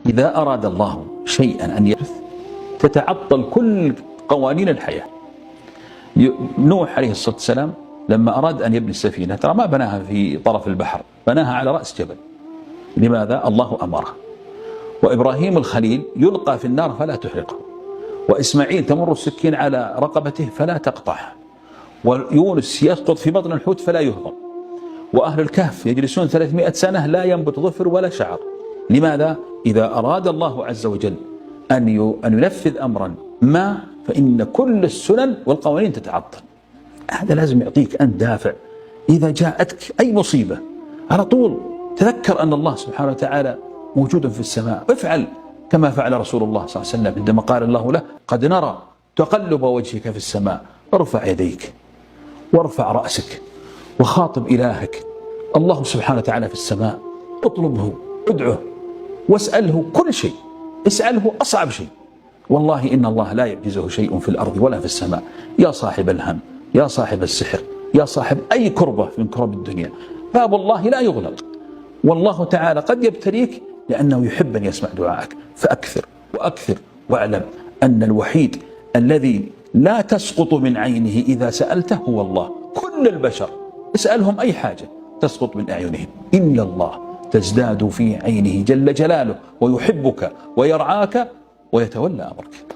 إذا أراد الله شيئا أن يحدث تتعطل كل قوانين الحياة. نوح عليه الصلاة والسلام لما أراد أن يبني السفينة ترى ما بناها في طرف البحر، بناها على رأس جبل. لماذا؟ الله أمره. وإبراهيم الخليل يلقى في النار فلا تحرقه، وإسماعيل تمر السكين على رقبته فلا تقطعه، ويونس يسقط في بطن الحوت فلا يهضم، وأهل الكهف يجلسون 300 سنة لا ينبت ظفر ولا شعر. لماذا؟ إذا أراد الله عز وجل أن ينفذ أمرا ما فإن كل السنن والقوانين تتعطل. هذا لازم يعطيك أنت دافع. إذا جاءتك أي مصيبة على طول تذكر أن الله سبحانه وتعالى موجود في السماء، افعل كما فعل رسول الله صلى الله عليه وسلم عندما قال الله له: قد نرى تقلب وجهك في السماء، ارفع يديك وارفع رأسك وخاطب إلهك. الله سبحانه وتعالى في السماء، اطلبه، ادعه واسأله كل شيء، اسأله أصعب شيء. والله إن الله لا يعجزه شيء في الأرض ولا في السماء. يا صاحب الهم، يا صاحب السحر، يا صاحب أي كربة من كرب الدنيا، باب الله لا يغلق. والله تعالى قد يبتليك لأنه يحب أن يسمع دعائك، فأكثر وأكثر، واعلم أن الوحيد الذي لا تسقط من عينه إذا سألته هو الله. كل البشر اسألهم أي حاجة تسقط من أعينهم إلا الله، تزداد في عينه جل جلاله ويحبك ويرعاك ويتولى أمرك.